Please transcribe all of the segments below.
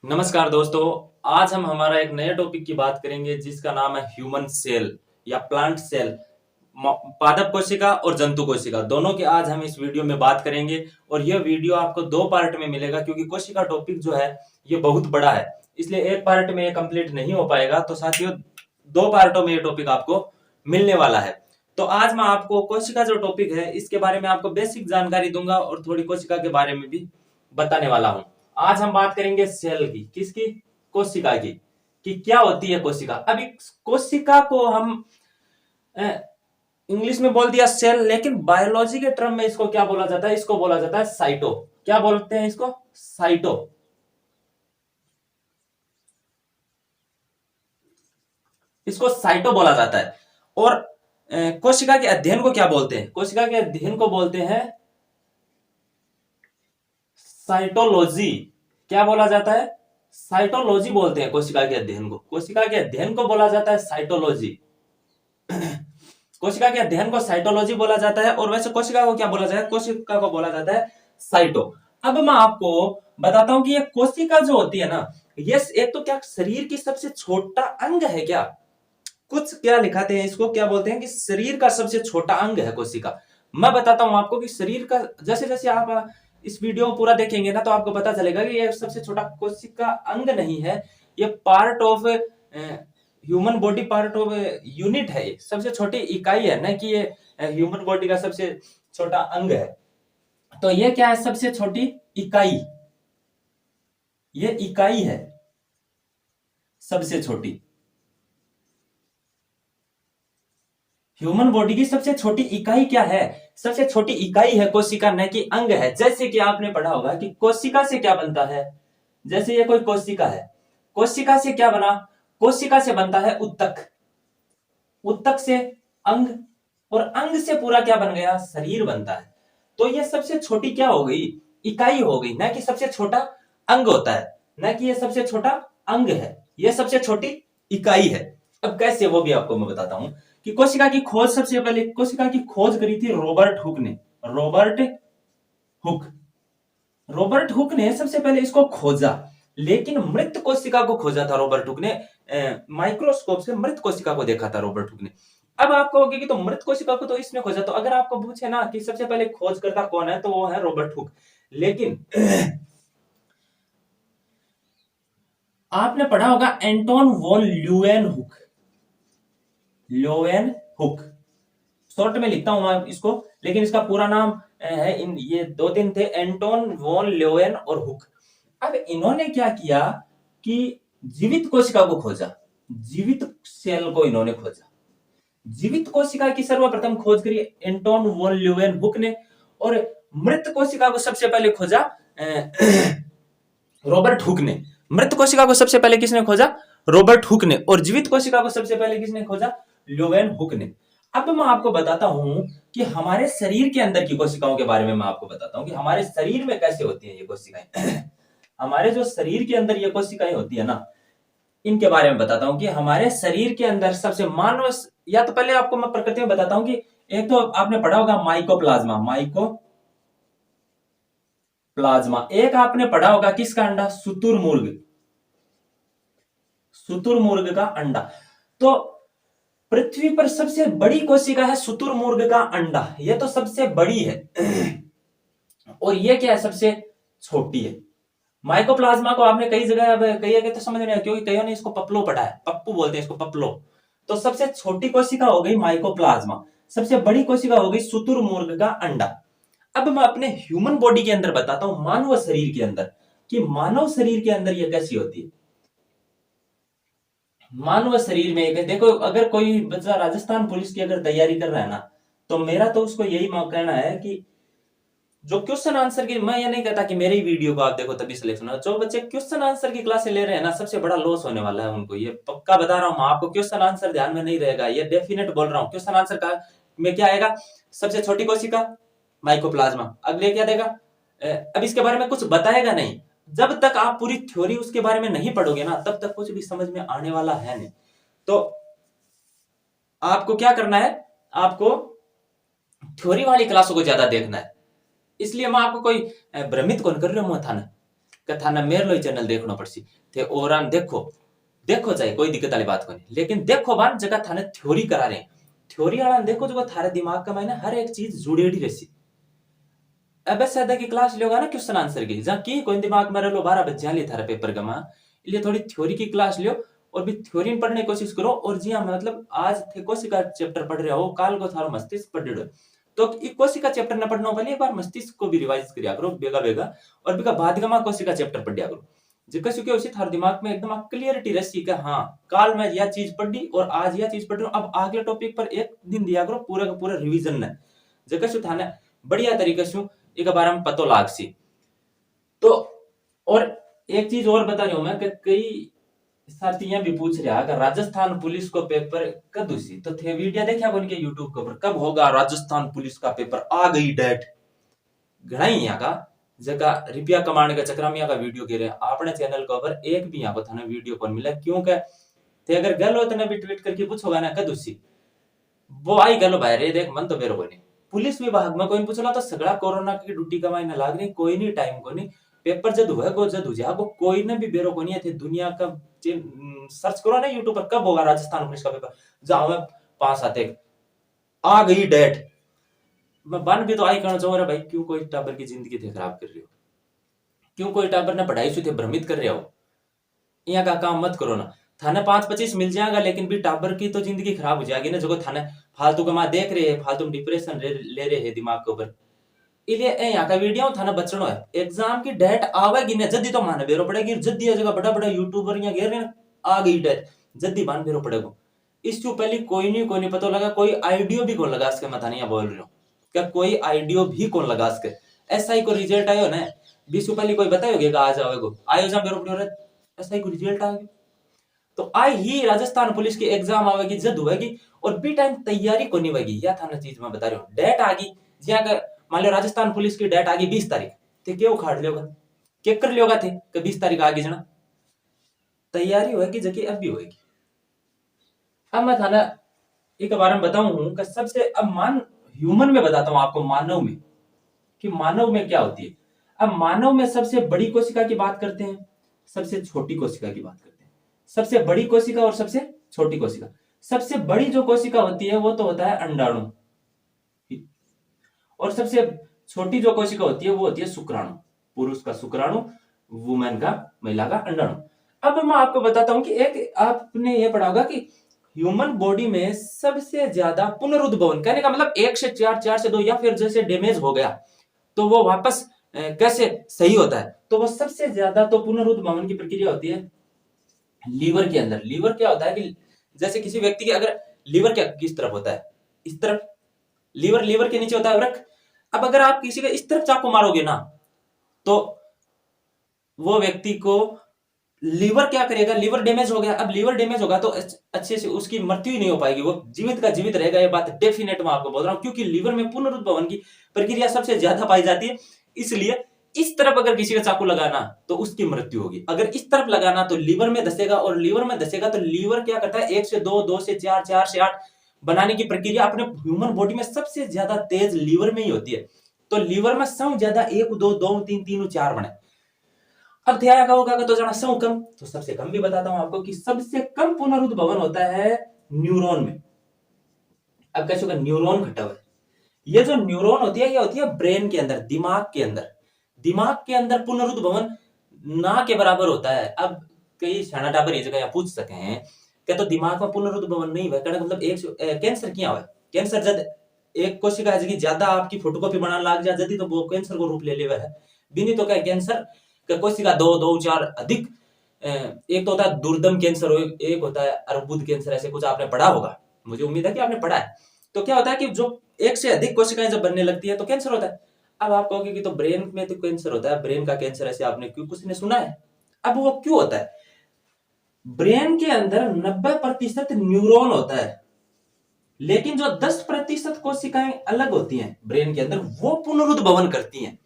नमस्कार दोस्तों। आज हम हमारा एक नए टॉपिक की बात करेंगे जिसका नाम है ह्यूमन सेल या प्लांट सेल। पादप कोशिका और जंतु कोशिका दोनों की आज हम इस वीडियो में बात करेंगे। और यह वीडियो आपको दो पार्ट में मिलेगा क्योंकि कोशिका टॉपिक जो है ये बहुत बड़ा है, इसलिए एक पार्ट में ये कंप्लीट नहीं हो पाएगा। तो साथियों, दो पार्टों में ये टॉपिक आपको मिलने वाला है। तो आज मैं आपको कोशिका जो टॉपिक है इसके बारे में आपको बेसिक जानकारी दूंगा और थोड़ी कोशिका के बारे में भी बताने वाला हूं। आज हम बात करेंगे सेल की, किसकी? कोशिका की। कि क्या होती है कोशिका। अभी कोशिका को हम इंग्लिश में बोल दिया सेल, लेकिन बायोलॉजी के टर्म में इसको क्या बोला जाता है? इसको बोला जाता है साइटो। क्या बोलते हैं इसको? साइटो। इसको साइटो बोला जाता है। और कोशिका के अध्ययन को क्या बोलते हैं? कोशिका के अध्ययन को बोलते हैं साइटोलॉजी। क्या बोला जाता है? साइटोलॉजी बोलते हैं कोशिका के अध्ययन को। कोशिका के अध्ययन को बोला जाता है साइटोलॉजी। कोशिका के अध्ययन को साइटोलॉजी बोला जाता है। और वैसे कोशिका को क्या बोला जाता है? कोशिका को बोला जाता है साइटो। अब मैं आपको बताता हूं कि ये कोशिका जो होती है ना, ये एक तो क्या शरीर की सबसे छोटा अंग है क्या? कुछ क्या लिखाते हैं इसको, क्या बोलते हैं कि शरीर का सबसे छोटा अंग है कोशिका। मैं बताता हूं आपको कि शरीर का, जैसे जैसे आप इस वीडियो को पूरा देखेंगे ना तो आपको पता चलेगा कि ये सबसे छोटा कोशिका अंग नहीं है, ये part of human body, part of unit है। ये सबसे छोटी इकाई है ना, कि ये ह्यूमन बॉडी का सबसे छोटा अंग है। तो ये क्या है? सबसे छोटी इकाई। ये इकाई है सबसे छोटी। ह्यूमन बॉडी की सबसे छोटी इकाई क्या है? सबसे छोटी इकाई है कोशिका, न कि अंग है। जैसे कि आपने पढ़ा होगा कि कोशिका से क्या बनता है। जैसे ये कोई कोशिका है, कोशिका से क्या बना? कोशिका से बनता है उत्तक, उत्तक से अंग, और अंग से पूरा क्या बन गया? शरीर बनता है। तो ये सबसे छोटी क्या हो गई? इकाई हो गई, न कि सबसे छोटा अंग होता है, न कि ये सबसे छोटा अंग है, ये सबसे छोटी इकाई है। अब कैसे, वो भी आपको मैं बताता हूं। कि कोशिका की खोज, सबसे पहले कोशिका की खोज करी थी रॉबर्ट हुक ने। रॉबर्ट हुक, रॉबर्ट हुक ने सबसे पहले इसको खोजा। लेकिन मृत कोशिका को खोजा था रॉबर्ट हुक ने। माइक्रोस्कोप से मृत कोशिका को देखा था रॉबर्ट हुक ने। अब आप कहोगे कि तो मृत कोशिका को तो इसने खोजा, तो अगर आपको पूछे ना कि सबसे पहले खोजकर्ता कौन है, तो वो है रॉबर्ट हुक। लेकिन आपने पढ़ा होगा Anton van Leeuwenhoek. Leeuwenhoek, short में लिखता हूं मैं इसको, लेकिन इसका पूरा नाम है, इन ये दो तीन थे, एंटोन वॉन ल्यूएन और हुक। अब इन्होंने क्या किया कि जीवित कोशिका को खोजा, जीवित सेल को इन्होंने खोजा। जीवित कोशिका की सर्वप्रथम खोज करी एंटोन वॉन ल्यूएन हुक ने। और मृत कोशिका को सबसे पहले खोजा रॉबर्ट हुक ने। मृत कोशिका को सबसे पहले किसने खोजा? रॉबर्ट हुक ने। और जीवित कोशिका को सबसे पहले किसने खोजा? ल्यूएन हुक ने। अब मैं आपको बताता हूं कि हमारे शरीर के अंदर की कोशिकाओं के बारे में मैं आपको बताता हूं कि हमारे शरीर में कैसे होती हैं ये कोशिकाएं। हमारे जो शरीर के अंदर ये कोशिकाएं होती है ना, इनके बारे में बताता हूं कि हमारे शरीर के अंदर सबसे मानव, या तो पहले आपको मैं प्रकृति में बताता हूं कि एक तो आपने पढ़ा होगा माइकोप्लाज्मा। माइकोप्लाज्मा। एक आपने पढ़ा होगा किसका अंडा? शुतुरमुर्ग, शुतुरमुर्ग का अंडा। तो पृथ्वी पर सबसे बड़ी कोशिका है शुतुरमुर्ग का अंडा, यह तो सबसे बड़ी है। और ये क्या है? सबसे छोटी है। माइकोप्लाज्मा को आपने कई जगह, अब कई जगह तो समझ नहीं आया क्योंकि कईयों ने इसको पपलो पढ़ा है, पप्पू बोलते हैं इसको, पपलो। तो सबसे छोटी कोशिका हो गई माइकोप्लाज्मा, सबसे बड़ी कोशिका हो गई शुतुरमुर्ग का अंडा। अब मैं अपने ह्यूमन बॉडी के अंदर बताता हूं, मानव शरीर के अंदर, कि मानव शरीर के अंदर यह कैसी होती है। मानव शरीर में एक देखो, अगर कोई बच्चा राजस्थान पुलिस की अगर तैयारी कर रहा है ना, तो मेरा तो उसको यही कहना है कि जो क्वेश्चन आंसर की, मैं ये नहीं कहता कि मेरी वीडियो को आप देखो तभी सिलेक्शन हो, जो बच्चे क्वेश्चन आंसर की क्लासें ले रहे हैं ना, सबसे बड़ा लॉस होने वाला है उनको, ये पक्का बता रहा हूं। आपको क्वेश्चन आंसर ध्यान में नहीं रहेगा, ये डेफिनेट बोल रहा हूं। क्वेश्चन आंसर का में क्या आएगा? सबसे छोटी कोशिका माइकोप्लाज्मा, अगले क्या देगा? अब इसके बारे में कुछ बताएगा नहीं। जब तक आप पूरी थ्योरी उसके बारे में नहीं पढ़ोगे ना, तब तक कुछ भी समझ में आने वाला है नहीं। तो आपको क्या करना है? आपको थ्योरी वाली क्लासों को ज्यादा देखना है। इसलिए मैं आपको कोई भ्रमित कौन कर रहा हूं था ना, थाना मेर लो चैनल देखना पड़सी थे और देखो देखो चाहे कोई दिक्कत वाली बात को नहीं, लेकिन देखो बान जगह थाने थ्योरी करा रहे हैं, थ्योरी वाला देखो जो थारे दिमाग का मायने हर एक चीज जुड़ेड़ी रहसी। अब सदा की क्लास लियोगा ना क्वेश्चन आंसर की, जहाँ की कोई दिमाग में रह लो 12 बजे ली थारा पेपर गमा, इसलिए थोड़ी थ्योरी की क्लास लियो और भी थ्योरी में पढ़ने की कोशिश करो। और जी हाँ मतलब आज थे कोशिका चैप्टर पढ़ रहे हो, काल को थारो मस्तिष्क पढ़ रहे हो, तो कोशिका चैप्टर न पढ़ना पहले एक बार मस्तिष्क को भी रिवाइज करिया करो बेगा बेगा, और बेगा बाद गमा कोशिका चैप्टर पढ़िया करो, जिका सुके उसी थारे दिमाग में एकदम क्लियरिटी रहती कि हाँ काल मैं यह चीज पढ़ी और आज यह चीज पढ़ रहा हूँ, अब आगे टॉपिक पर एक दिन दिया करो पूरा का पूरा रिवीजन न, जगह सु थाने बढ़िया तरीके से एक बारे में पतो लाग सी। तो और एक चीज और बता रही हूं मैं कि कई साथियां भी पूछ रहा कि राजस्थान पुलिस को पेपर कब हुई, तो थे वीडियो देखा उनके यूट्यूब के ऊपर कब होगा राजस्थान पुलिस का पेपर, आ गई डेट घना ही यहाँ का जगह रुपया कमाने का चक्कर में यहाँ का वीडियो गिरे अपने चैनल के ऊपर एक भी यहाँ को थाने वीडियो कौन मिला, क्योंकि थे अगर गल हो तो भी ट्वीट करके पूछोगा ना कद हुई, वो आई गलो भाई रे देख मन तो बेरो को नहीं पुलिस विभाग में कोई पूछला तो सगड़ा कोरोना की ड्यूटी का मायने लाग रही, कोई नहीं टाइम को नहीं पेपर जद हुआ गो जद हो जागो कोई ने भी बेरो को नहीं थे दुनिया का सर्च करो ना यूट्यूब पर कब होगा राजस्थान पुलिस का पेपर, जाओ मैं 5-7 आ गई डेट, मैं बन भी तो आई करना चाहूँ भाई क्यों कोई टाबर की जिंदगी थे खराब कर रही हो, क्यों कोई टाबर ने पढ़ाई से थे भ्रमित कर रहे हो, यहाँ का काम मत करो ना, थाने 5-25 मिल जाएगा लेकिन भी टाबर की तो जिंदगी खराब हो जाएगी ना, जो थाने फालतू का मां देख रहे हैं फालतू डिप्रेशन ले रहे हैं दिमाग के ऊपर, इसलिए यहाँ का वीडियो थाना बचनो है, एग्जाम की डेट आवेगी ना जल्दी तो माने बेरो पड़ेगी, जल्दी जगह बड़ा बड़ा यूट्यूबर यहाँ घेर रहे आ गई डेट जल्दी मान बेरो पड़ेगा, इससे पहले कोई नहीं पता लगा, कोई आइडियो भी कौन लगा सके, मैं थाने बोल रही हूँ क्या कोई आइडियो भी कौन लगा सके, एसआई को रिजल्ट आयो ना 20 पहले कोई बताओगे आज आवेगो आयो जा बेरो पड़े एसआई को रिजल्ट आ गया, तो आई ही राजस्थान पुलिस की एग्जाम आवेगी जद होगी और बी टाइम तैयारी को नहीं होगी, यह थाना चीज मैं बता रही हूँ, डेट आ गई जहाँ का मान लो राजस्थान पुलिस की डेट आ गई 20 तारीख थे क्यों उखाड़ लियोगा क्या कर लियोगा थे कि 20 तारीख आ गई जना, तैयारी होगी जबकि अब भी होगी। अब मैं थाना एक बारे में बताऊं कि सबसे अब ह्यूमन में बताता हूं आपको, मानव में कि मानव में क्या होती है। अब मानव में सबसे बड़ी कोशिका की बात करते हैं, सबसे छोटी कोशिका की बात करते हैं, सबसे बड़ी कोशिका और सबसे छोटी कोशिका। सबसे बड़ी जो कोशिका होती है वो तो होता है अंडाणु, और सबसे छोटी जो कोशिका होती है वो होती है शुक्राणु, पुरुष का शुक्राणु वुमेन का महिला का अंडाणु। अब मैं आपको बताता हूं कि एक आपने ये पढ़ा होगा कि ह्यूमन बॉडी में सबसे ज्यादा पुनरुद्भवन, कहने का मतलब 1 से 4, 4 से 2 या फिर जैसे डैमेज हो गया तो वो वापस कैसे सही होता है, तो वो सबसे ज्यादा तो पुनरुद्भवन की प्रक्रिया होती है लीवर के अंदर। लीवर क्या होता है कि जैसे किसी व्यक्ति के अगर लीवर क्या किस तरफ होता है, इस तरफ लीवर के नीचे होता है वृक्क। अब अगर आप किसी का इस तरफ चाकू मारोगे ना तो वो व्यक्ति को लीवर क्या करेगा, लीवर डैमेज हो गया। अब लीवर डैमेज होगा तो अच्छे से उसकी मृत्यु ही नहीं हो पाएगी, वो जीवित का जीवित रहेगा, ये बात डेफिनेट मैं आपको बोल रहा हूं, क्योंकि लीवर में पुनरुद्भवन की प्रक्रिया सबसे ज्यादा पाई जाती है। इसलिए इस तरफ अगर किसी का चाकू लगाना तो उसकी मृत्यु होगी, अगर इस तरफ लगाना तो लीवर में धसेगा, और लीवर में धसेगा तो लीवर क्या करता है 1 से 2, 2 से 4, 4 से 8 बनाने की प्रक्रिया अपने ह्यूमन बॉडी में सबसे ज्यादा तेज लीवर में ही होती है। तो लीवर में सौ ज्यादा 1, 2, 2, 3, 3, 4 बने। अब ध्यान का होगा तो जाना सौ कम, तो सबसे कम भी बताता हूं आपको कि सबसे कम पुनरुद्भवन होता है न्यूरॉन में। अब कैसे होगा, न्यूरॉन घटा हुआ है, ये जो न्यूरॉन होती है ये होती है ब्रेन के अंदर, दिमाग के अंदर। दिमाग के अंदर पुनरुद्भवन ना के बराबर होता है। अब कई शाना टाबर ये जगह पूछ सके हैं क्या तो दिमाग में पुनरुद्भवन नहीं हुआ, मतलब एक कैंसर क्या हुआ, कैंसर जब एक कोशिका है ज्यादा आपकी फोटोकॉपी बनाने लग जा जल्दी तो वो कैंसर को रूप ले लेवा है, बिनी तो क्या कैंसर का कोशिका 2, 2, 4 अधिक, एक तो होता है दुर्दम कैंसर, एक होता है अर्बुद कैंसर, ऐसे कुछ आपने पढ़ा होगा, मुझे उम्मीद है कि आपने पढ़ा है। तो क्या होता है कि जो एक से अधिक कोशिकाएं जब बनने लगती है तो कैंसर होता है। अब आप कहोगे कि तो ब्रेन में तो कैंसर होता है, ब्रेन का कैंसर ऐसे आपने क्यों कुछ ने सुना है। अब वो क्यों होता है, ब्रेन के अंदर 90% न्यूरॉन होता है, लेकिन जो 10% कोशिकाएं अलग होती हैं ब्रेन के अंदर वो पुनरुद्भवन करती हैं,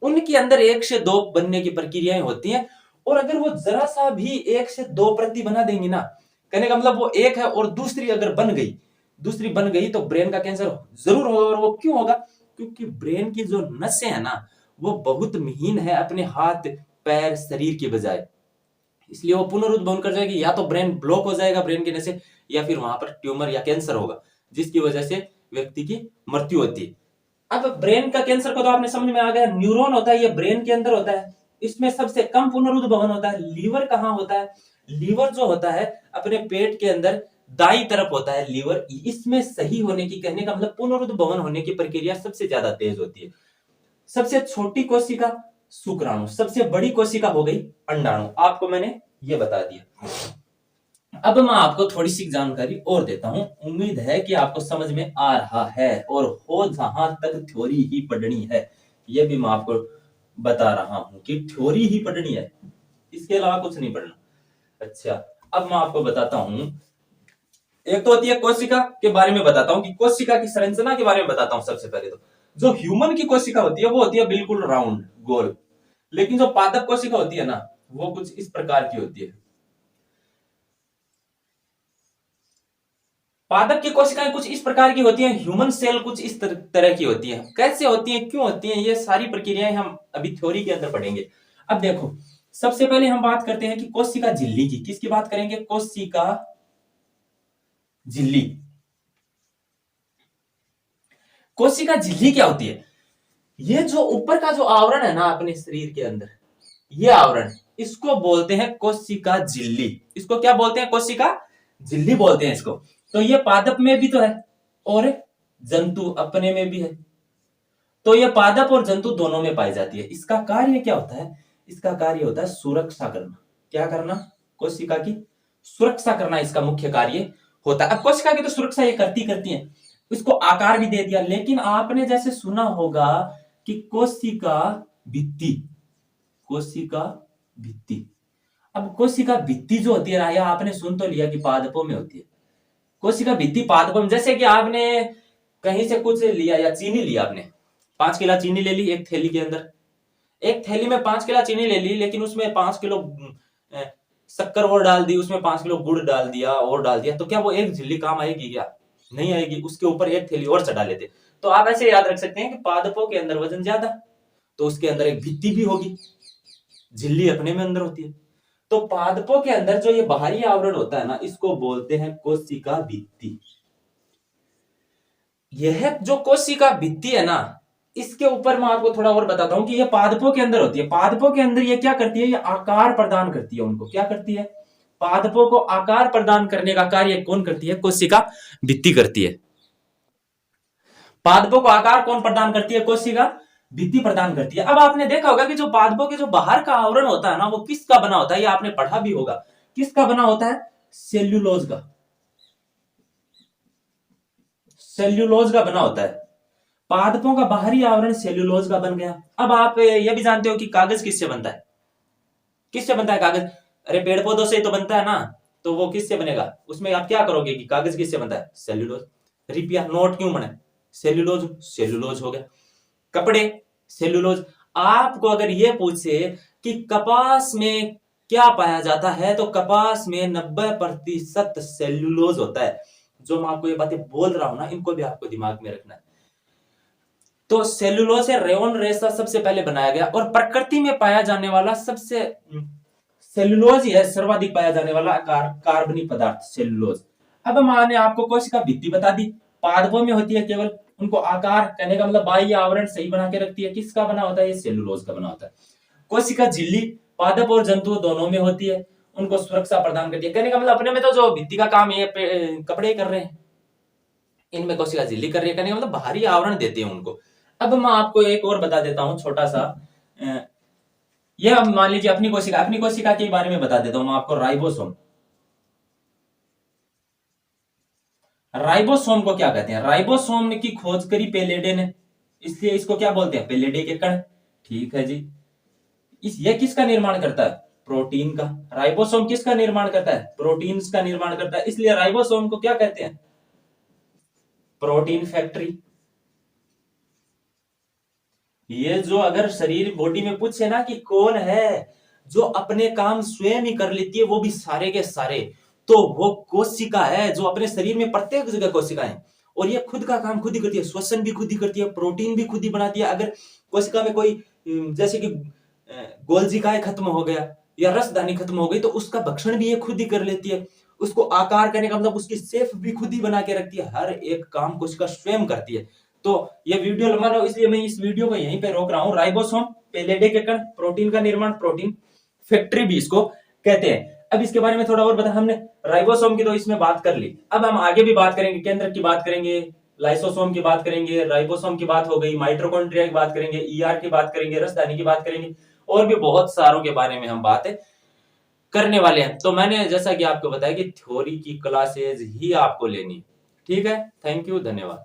उनके अंदर 1 से 2 बनने की प्रक्रियाएं होती हैं। और अगर वो जरा सा भी 1 से 2 प्रति बना देंगी ना, कहने का मतलब वो एक है और दूसरी अगर दूसरी बन गई तो ब्रेन का कैंसर जरूर होगा। और वो क्यों होगा, क्योंकि ब्रेन की जो नसें है ना वो बहुत महीन है, अपने हाथ पैर, शरीर की बजाय, इसलिए वो पुनरुद्भवन कर जाएगी। या तो ब्रेन ब्लॉक हो जाएगा ब्रेन गिरने से, या फिर वहां पर ट्यूमर या कैंसर होगा, जिसकी वजह से व्यक्ति की मृत्यु होती है। अब ब्रेन का कैंसर को तो आपने समझ में आ गया, न्यूरॉन होता है ये ब्रेन के अंदर होता है, इसमें सबसे कम पुनरुद्भवन होता है। लीवर कहाँ होता है? लीवर जो होता है अपने पेट के अंदर दाई तरफ होता है लीवर, इसमें सही होने की, कहने का मतलब पुनरुद्भवन होने की प्रक्रिया सबसे ज्यादा तेज होती है। सबसे छोटी कोशिका शुक्राणु, सबसे बड़ी कोशिका हो गई अंडाणु। आपको मैंने ये बता दिया। अब मैं आपको थोड़ी सी जानकारी और देता हूं, उम्मीद है कि आपको समझ में आ रहा है, और हो जहां तक थ्योरी ही पढ़नी है, ये भी मैं आपको बता रहा हूं कि थ्योरी ही पढ़नी है, इसके अलावा कुछ नहीं पढ़ना। अच्छा, अब मैं आपको बताता हूं, एक तो होती है कोशिका के बारे में बताता हूं कि कोशिका की संरचना के बारे में बताता हूं। सबसे पहले तो जो ह्यूमन की कोशिका होती है वो होती है बिल्कुल राउंड, गोल, लेकिन जो पादप कोशिका होती है ना, वो कुछ इस प्रकार की होती है। पादप की कोशिकाएं कुछ इस प्रकार की होती हैं, ह्यूमन सेल कुछ इस तरह की होती है। कैसे होती हैं, क्यों होती हैं, ये सारी प्रक्रियाएं हम अभी थ्योरी के अंदर पढ़ेंगे। अब देखो, सबसे पहले हम बात करते हैं कि कोशिका झिल्ली की। किसकी बात करेंगे? कोशिका झिल्ली। कोशिका झिल्ली क्या होती है? ये जो ऊपर का जो आवरण है ना अपने शरीर के अंदर, ये आवरण, इसको बोलते हैं कोशिका झिल्ली। इसको क्या बोलते हैं? कोशिका झिल्ली बोलते हैं इसको। तो ये पादप में भी तो है और जंतु अपने में भी है, तो ये पादप और जंतु दोनों में पाई जाती है। इसका कार्य क्या होता है? इसका कार्य होता है सुरक्षा करना। क्या करना? कोशिका की सुरक्षा करना इसका मुख्य कार्य होता है। अब कोशिका की तो सुरक्षा ये करती है, इसको आकार भी दे दिया। लेकिन आपने जैसे सुना होगा कि कोशिका भित्ति, कोशिका भित्ति। अब कोशिका भित्ति जो होती है ना, या आपने सुन तो लिया कि पादपों में होती है। कोशिका भित्ति पादपों में, जैसे कि आपने कहीं से कुछ लिया या चीनी लिया, आपने 5 किलो चीनी ले ली एक थैली के अंदर, एक थैली में 5 किलो चीनी ले ली, लेकिन उसमें 5 किलो शक्कर और डाल दी, उसमें 5 किलो गुड़ डाल दिया और डाल दिया, तो क्या वो एक झिल्ली काम आएगी? क्या नहीं आएगी। उसके ऊपर एक थैली और चढ़ा लेते। तो आप ऐसे याद रख सकते हैं कि पादपों के अंदर वजन ज्यादा, तो उसके अंदर एक भित्ति भी होगी, झिल्ली अपने में अंदर होती है। तो पादपों के अंदर जो ये बाहरी आवरण होता है ना, इसको बोलते हैं कोशिका भित्ति। यह जो कोशिका भित्ति है ना, इसके ऊपर मैं आपको थोड़ा और बताता हूं कि ये पादपों के अंदर होती है। पादपों के अंदर ये क्या करती है? ये आकार प्रदान करती है उनको। क्या करती है? पादपों को आकार प्रदान करने का कार्य कौन करती है? कोशिका भित्ति करती है। पादपों को आकार कौन प्रदान करती है? कोशिका भित्ति प्रदान करती है। अब आपने देखा होगा कि जो पादपों के जो बाहर का आवरण होता है ना, वो किसका बना होता है? ये आपने पढ़ा भी होगा। किसका बना होता है? सेल्यूलोज का। सेल्यूलोज का बना होता है। पादपों का बाहरी आवरण सेल्यूलोज का बन गया। अब आप ये भी जानते हो कि कागज किससे बनता है? किससे बनता है कागज? अरे पेड़ पौधों से तो बनता है ना, तो वो किससे बनेगा? उसमें आप क्या करोगे कि कागज किससे बनता है? सेल्यूलोज। रिपिया, नोट क्यों बने? सेल्यूलोज, सेल्यूलोज हो गया। कपड़े, सेल्यूलोज। आपको अगर ये पूछे कि कपास में क्या पाया जाता है, तो कपास में 90% सेल्यूलोज होता है। जो मैं आपको ये बातें बोल रहा हूं ना, इनको भी आपको दिमाग में रखना है। तो सेल्यूलोज से रेयोन रेशा सबसे पहले बनाया गया, और प्रकृति में पाया जाने वाला सबसे सेल्यूलोज ही है सर्वाधिक पाया जाने वाला कार्बनिक पदार्थ, सेल्यूलोज। अब मैंने आपको कोशिका भित्ति बता दी, पादपों में होती है केवल, उनको आकार, कहने का मतलब बाह्य आवरण सही बना के रखती है। किसका बना होता है? ये सेल्यूलोज का बना होता है। कोशिका झिल्ली पादप और जंतु दोनों में होती है, उनको सुरक्षा प्रदान करती है। कहने का मतलब अपने में तो जो भित्ति का काम है कपड़े कर रहे हैं, इनमें कोशिका झिल्ली कर रही है, कहने का मतलब बाहरी आवरण देते हैं उनको। अब मैं आपको एक और बता देता हूं छोटा सा, यह मान लीजिए अपनी कोशिका के बारे में बता देता हूं मैं आपको। राइबोसोम, राइबोसोम को क्या कहते हैं? राइबोसोम की खोज करी पेलेडे ने, इसलिए इसको क्या बोलते हैं? पेलेडे के कण। ठीक है जी। ये किसका निर्माण करता है? प्रोटीन का। राइबोसोम किसका निर्माण करता है? प्रोटीन का निर्माण करता है, इसलिए राइबोसोम को क्या कहते हैं? Protein factory. ये जो अगर शरीर बॉडी में पूछे ना कि कौन है जो अपने काम स्वयं ही कर लेती है, वो भी सारे के सारे, तो वो कोशिका है, जो अपने शरीर में प्रत्येक जगह कोशिका है, और ये खुद का काम खुद ही करती है, श्वसन भी खुद ही करती है, प्रोटीन भी खुद ही बनाती है। अगर कोशिका में कोई जैसे कि गोल्जी काय खत्म हो गया या रसदानी खत्म हो गई, तो उसका भक्षण भी ये खुद ही कर लेती है। उसको आकार करने का मतलब उसकी शेप भी खुद ही बना के रखती है, हर एक काम कोशिका स्वयं करती है। तो ये वीडियो लंबा ना हो, इसलिए मैं इस वीडियो को यहीं पे रोक रहा हूँ। राइबोसोम पेलेडे के कण, प्रोटीन का निर्माण, प्रोटीन फैक्ट्री भी इसको कहते हैं। अब इसके बारे में थोड़ा और बता, हमने राइबोसोम की तो इसमें बात कर ली, अब हम आगे भी बात करेंगे, केंद्रक की बात करेंगे, लाइसोसोम की बात करेंगे, राइबोसोम की बात हो गई, माइटोकॉन्ड्रिया की बात करेंगे, ईआर की बात करेंगे, रसदानी की बात करेंगे, और भी बहुत सारों के बारे में हम बातें करने वाले हैं। तो मैंने जैसा कि आपको बताया कि थ्योरी की क्लासेज ही आपको लेनी, ठीक है। थैंक यू, धन्यवाद।